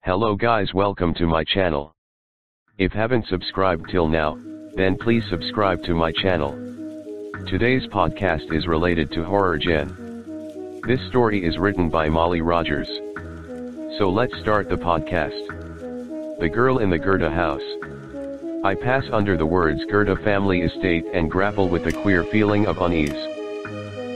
Hello guys, welcome to my channel. If haven't subscribed till now, then please subscribe to my channel. Today's podcast is related to horror gen. This story is written by Molly Rogers. So let's start the podcast. The Girl in the Goethe House. I pass under the words Goethe family estate and grapple with a queer feeling of unease.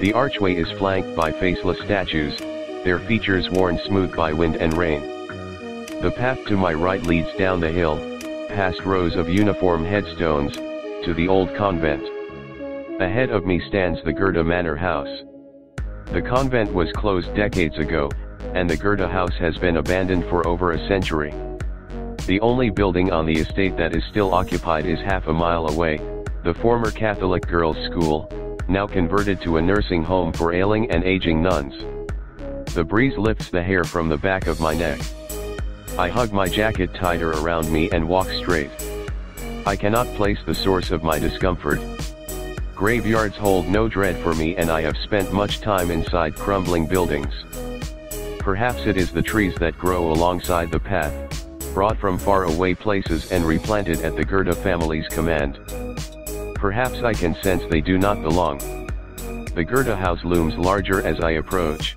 The archway is flanked by faceless statues, their features worn smooth by wind and rain. The path to my right leads down the hill, past rows of uniform headstones, to the old convent. Ahead of me stands the Goethe Manor House. The convent was closed decades ago, and the Goethe House has been abandoned for over a century. The only building on the estate that is still occupied is half a mile away, the former Catholic girls' school, now converted to a nursing home for ailing and aging nuns. The breeze lifts the hair from the back of my neck. I hug my jacket tighter around me and walk straight. I cannot place the source of my discomfort. Graveyards hold no dread for me, and I have spent much time inside crumbling buildings. Perhaps it is the trees that grow alongside the path, brought from far away places and replanted at the Goethe family's command. Perhaps I can sense they do not belong. The Goethe house looms larger as I approach.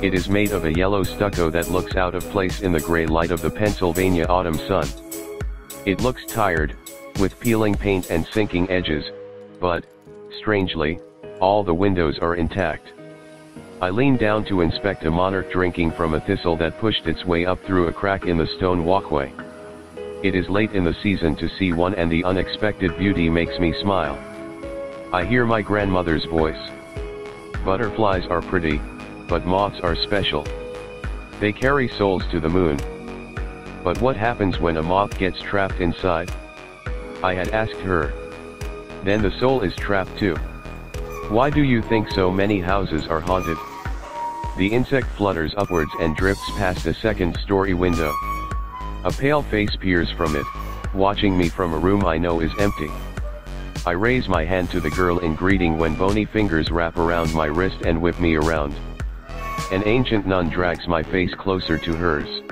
It is made of a yellow stucco that looks out of place in the gray light of the Pennsylvania autumn sun. It looks tired, with peeling paint and sinking edges, but, strangely, all the windows are intact. I lean down to inspect a monarch drinking from a thistle that pushed its way up through a crack in the stone walkway. It is late in the season to see one, and the unexpected beauty makes me smile. I hear my grandmother's voice. Butterflies are pretty, but moths are special. They carry souls to the moon. But what happens when a moth gets trapped inside? I had asked her. Then the soul is trapped too. Why do you think so many houses are haunted? The insect flutters upwards and drifts past a second-story window. A pale face peers from it, watching me from a room I know is empty. I raise my hand to the girl in greeting when bony fingers wrap around my wrist and whip me around. An ancient nun drags my face closer to hers.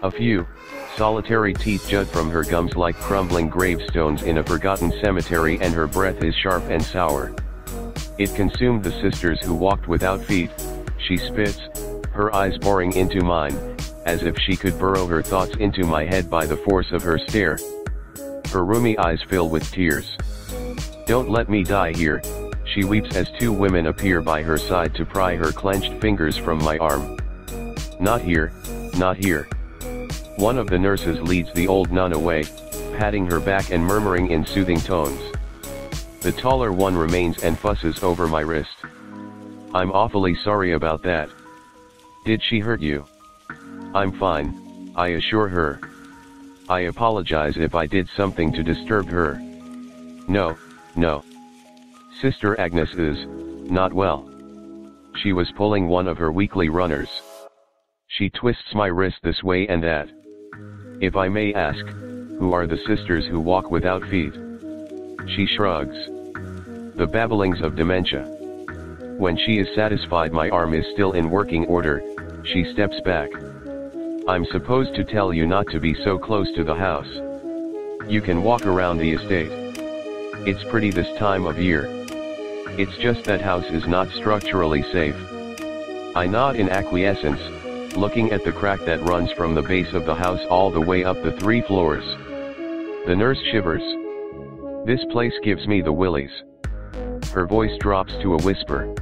A few solitary teeth jut from her gums like crumbling gravestones in a forgotten cemetery, and her breath is sharp and sour. It consumed the sisters who walked without feet. She spits, her eyes boring into mine, as if she could burrow her thoughts into my head by the force of her stare. Her roomy eyes fill with tears. Don't let me die here, she weeps as two women appear by her side to pry her clenched fingers from my arm. Not here, not here. One of the nurses leads the old nun away, patting her back and murmuring in soothing tones. The taller one remains and fusses over my wrist. I'm awfully sorry about that. Did she hurt you? I'm fine, I assure her. I apologize if I did something to disturb her. No, no. Sister Agnes is not well. She was pulling one of her weekly runners. She twists my wrist this way and that. If I may ask, who are the sisters who walk without feet? She shrugs. The babblings of dementia. When she is satisfied my arm is still in working order, she steps back. I'm supposed to tell you not to be so close to the house. You can walk around the estate. It's pretty this time of year. It's just that house is not structurally safe. I nod in acquiescence, looking at the crack that runs from the base of the house all the way up the 3 floors. The nurse shivers. This place gives me the willies. Her voice drops to a whisper.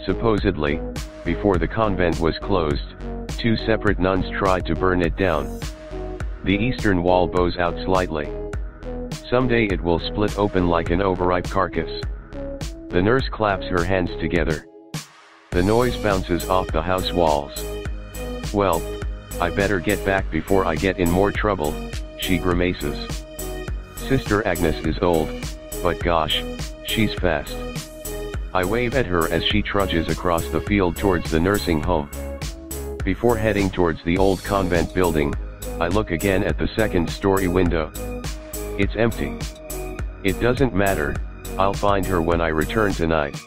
Supposedly, before the convent was closed, 2 separate nuns tried to burn it down. The eastern wall bows out slightly. Someday it will split open like an overripe carcass. The nurse claps her hands together. The noise bounces off the house walls. Well, I better get back before I get in more trouble, she grimaces. Sister Agnes is old, but gosh, she's fast. I wave at her as she trudges across the field towards the nursing home. Before heading towards the old convent building, I look again at the second-story window. It's empty. It doesn't matter, I'll find her when I return tonight.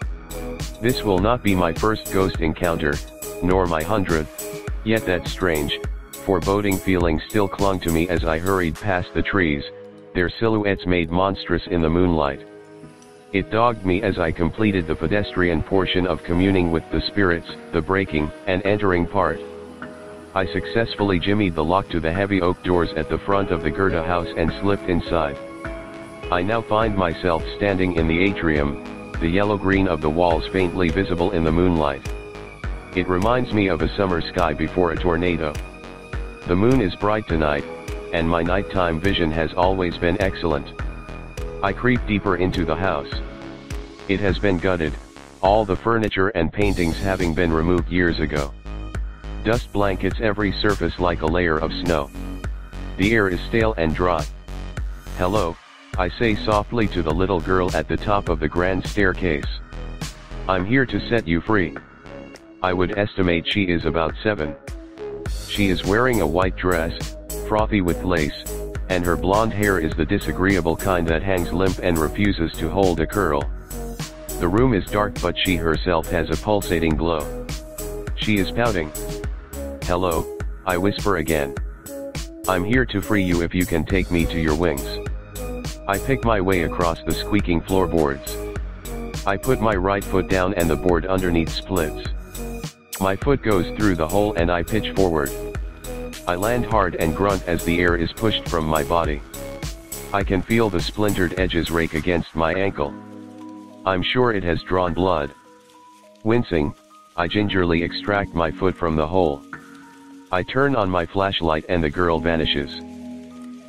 This will not be my first ghost encounter, nor my 100th, yet that's strange, foreboding feeling still clung to me as I hurried past the trees, their silhouettes made monstrous in the moonlight. It dogged me as I completed the pedestrian portion of communing with the spirits, the breaking and entering part. I successfully jimmied the lock to the heavy oak doors at the front of the Goethe House and slipped inside. I now find myself standing in the atrium, the yellow-green of the walls faintly visible in the moonlight. It reminds me of a summer sky before a tornado. The moon is bright tonight, and my nighttime vision has always been excellent. I creep deeper into the house. It has been gutted, all the furniture and paintings having been removed years ago. Dust blankets every surface like a layer of snow. The air is stale and dry. "Hello," I say softly to the little girl at the top of the grand staircase. "I'm here to set you free." I would estimate she is about 7. She is wearing a white dress, frothy with lace, and her blonde hair is the disagreeable kind that hangs limp and refuses to hold a curl. The room is dark, but she herself has a pulsating glow. She is pouting. "Hello," I whisper again. "I'm here to free you if you can take me to your wings." I pick my way across the squeaking floorboards. I put my right foot down and the board underneath splits. My foot goes through the hole and I pitch forward. I land hard and grunt as the air is pushed from my body. I can feel the splintered edges rake against my ankle. I'm sure it has drawn blood. Wincing, I gingerly extract my foot from the hole. I turn on my flashlight and the girl vanishes.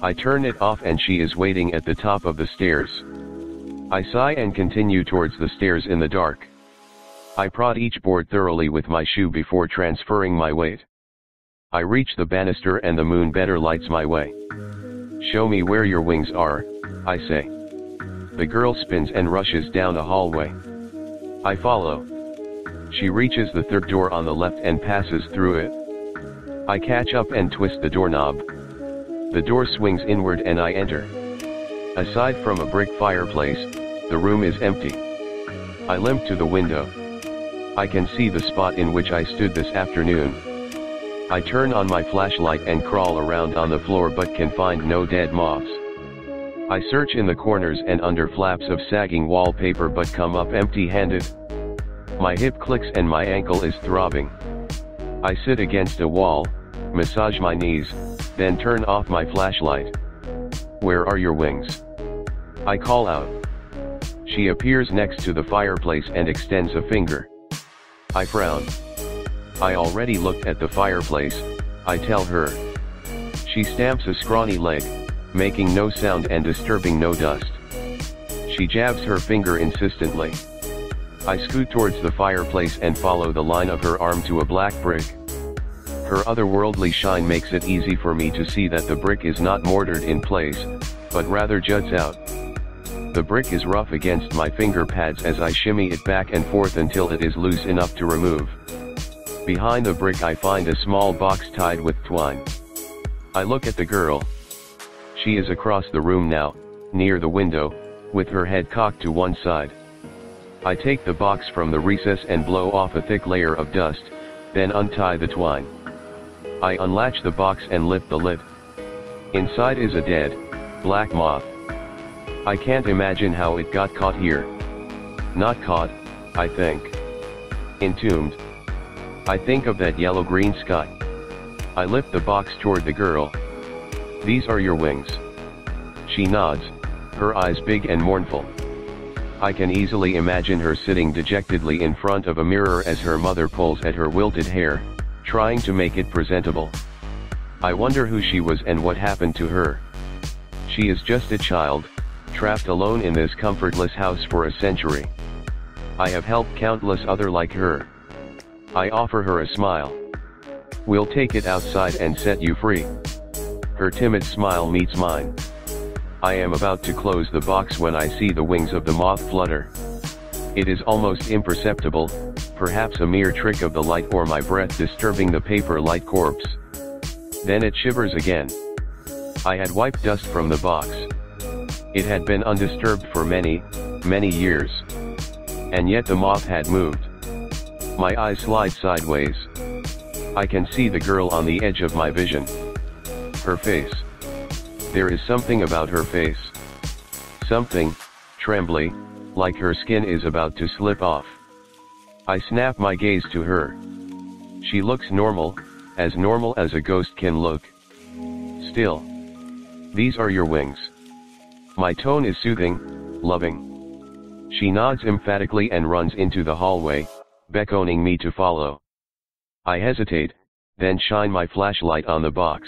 I turn it off and she is waiting at the top of the stairs. I sigh and continue towards the stairs in the dark. I prod each board thoroughly with my shoe before transferring my weight. I reach the banister and the moon better lights my way. "Show me where your wings are," I say. The girl spins and rushes down a hallway. I follow. She reaches the third door on the left and passes through it. I catch up and twist the doorknob. The door swings inward and I enter. Aside from a brick fireplace, the room is empty. I limp to the window. I can see the spot in which I stood this afternoon. I turn on my flashlight and crawl around on the floor but can find no dead moths. I search in the corners and under flaps of sagging wallpaper but come up empty-handed. My hip clicks and my ankle is throbbing. I sit against a wall, massage my knees, then turn off my flashlight. "Where are your wings?" I call out. She appears next to the fireplace and extends a finger. I frown. "I already looked at the fireplace," I tell her. She stamps a scrawny leg, making no sound and disturbing no dust. She jabs her finger insistently. I scoot towards the fireplace and follow the line of her arm to a black brick. Her otherworldly shine makes it easy for me to see that the brick is not mortared in place, but rather juts out. The brick is rough against my finger pads as I shimmy it back and forth until it is loose enough to remove. Behind the brick I find a small box tied with twine. I look at the girl. She is across the room now, near the window, with her head cocked to one side. I take the box from the recess and blow off a thick layer of dust, then untie the twine. I unlatch the box and lift the lid. Inside is a dead, black moth. I can't imagine how it got caught here. Not caught, I think. Entombed. I think of that yellow-green sky. I lift the box toward the girl. "These are your wings." She nods, her eyes big and mournful. I can easily imagine her sitting dejectedly in front of a mirror as her mother pulls at her wilted hair, trying to make it presentable. I wonder who she was and what happened to her. She is just a child, trapped alone in this comfortless house for a century. I have helped countless other like her. I offer her a smile. "We'll take it outside and set you free." Her timid smile meets mine. I am about to close the box when I see the wings of the moth flutter. It is almost imperceptible, perhaps a mere trick of the light or my breath disturbing the paper-light corpse. Then it shivers again. I had wiped dust from the box. It had been undisturbed for many, many years. And yet the moth had moved. My eyes slide sideways. I can see the girl on the edge of my vision. Her face. There is something about her face. Something, trembly, like her skin is about to slip off. I snap my gaze to her. She looks normal as a ghost can look. Still. These are your wings. My tone is soothing, loving. She nods emphatically and runs into the hallway, beckoning me to follow. I hesitate, then shine my flashlight on the box.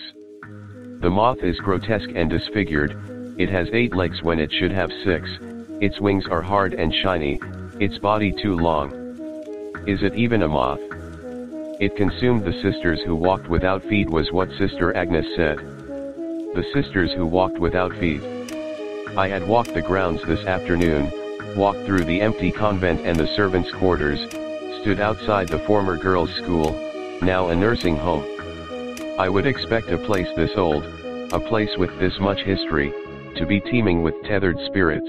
The moth is grotesque and disfigured. It has 8 legs when it should have 6. Its wings are hard and shiny, its body too long. Is it even a moth? It consumed the sisters who walked without feet, was what Sister Agnes said. The sisters who walked without feet. I had walked the grounds this afternoon, walked through the empty convent and the servants' quarters, stood outside the former girls' school, now a nursing home. I would expect a place this old, a place with this much history, to be teeming with tethered spirits.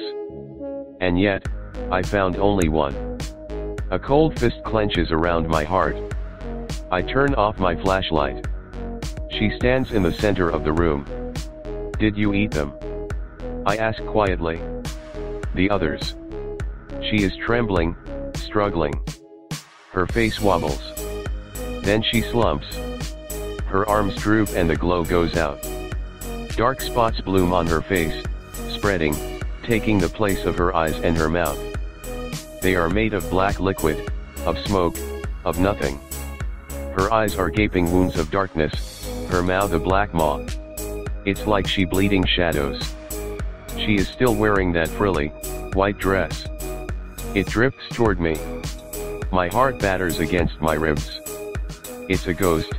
And yet, I found only one. A cold fist clenches around my heart. I turn off my flashlight. She stands in the center of the room. Did you eat them? I ask quietly. The others. She is trembling, struggling. Her face wobbles. Then she slumps. Her arms droop and the glow goes out. Dark spots bloom on her face, spreading, taking the place of her eyes and her mouth. They are made of black liquid, of smoke, of nothing. Her eyes are gaping wounds of darkness, her mouth a black maw. It's like she bleeding shadows. She is still wearing that frilly, white dress. It drifts toward me. My heart batters against my ribs. It's a ghost,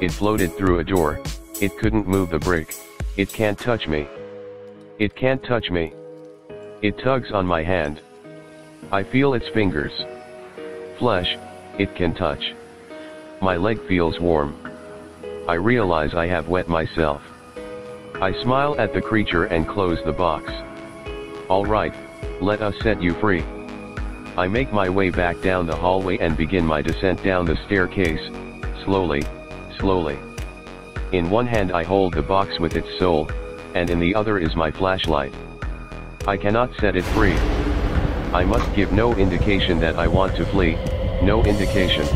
it floated through a door, it couldn't move the brick, it can't touch me. It can't touch me. It tugs on my hand. I feel its fingers. Flesh, it can touch. My leg feels warm. I realize I have wet myself. I smile at the creature and close the box. All right, let us set you free. I make my way back down the hallway and begin my descent down the staircase, slowly, slowly. In one hand I hold the box with its soul, and in the other is my flashlight. I cannot set it free. I must give no indication that I want to flee, no indication.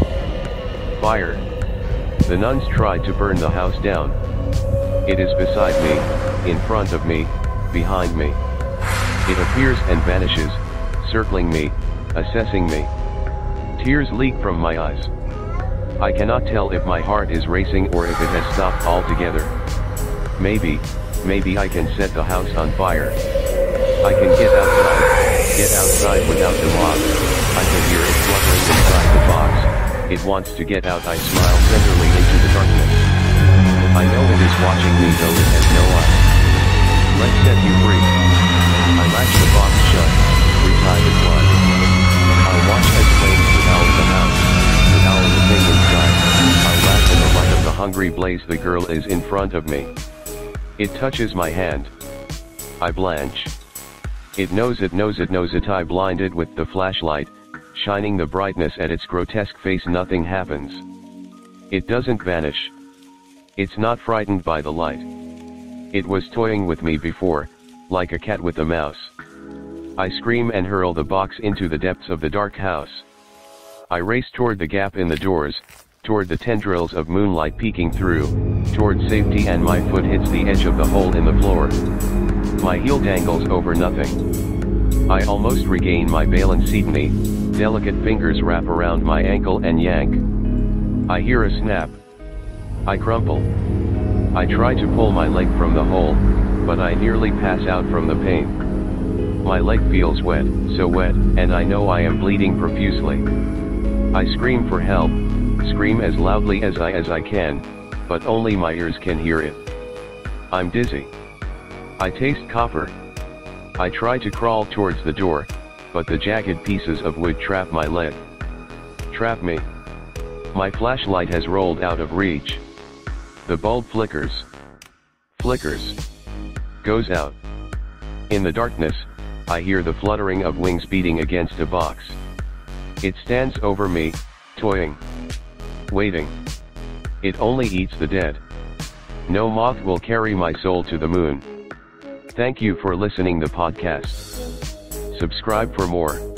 Fire. The nuns tried to burn the house down. It is beside me, in front of me, behind me. It appears and vanishes, circling me, assessing me. Tears leak from my eyes. I cannot tell if my heart is racing or if it has stopped altogether. Maybe I can set the house on fire. I can get outside without the mob. I can hear it fluttering inside the box. It wants to get out. I smile tenderly into the darkness. I know it is watching me though it has no eyes. Let's set you free. I latch the box shut, retie the blind. I watch as flames devour the house, devour the thing inside. I laugh in the light of the hungry blaze. The girl is in front of me. It touches my hand. I blanch. It knows it. I blinded with the flashlight, shining the brightness at its grotesque face. Nothing happens. It doesn't vanish. It's not frightened by the light. It was toying with me before, like a cat with a mouse. I scream and hurl the box into the depths of the dark house. I race toward the gap in the doors, toward the tendrils of moonlight peeking through, toward safety, and my foot hits the edge of the hole in the floor. My heel dangles over nothing. I almost regain my balance. Sidney, delicate fingers wrap around my ankle and yank. I hear a snap. I crumple. I try to pull my leg from the hole, but I nearly pass out from the pain. My leg feels wet, so wet, and I know I am bleeding profusely. I scream for help, scream as loudly as I can, but only my ears can hear it. I'm dizzy. I taste copper. I try to crawl towards the door, but the jagged pieces of wood trap my leg. Trap me. My flashlight has rolled out of reach. The bulb flickers. Flickers. Goes out. In the darkness, I hear the fluttering of wings beating against a box. It stands over me, toying. Waiting. It only eats the dead. No moth will carry my soul to the moon. Thank you for listening the podcast. Subscribe for more.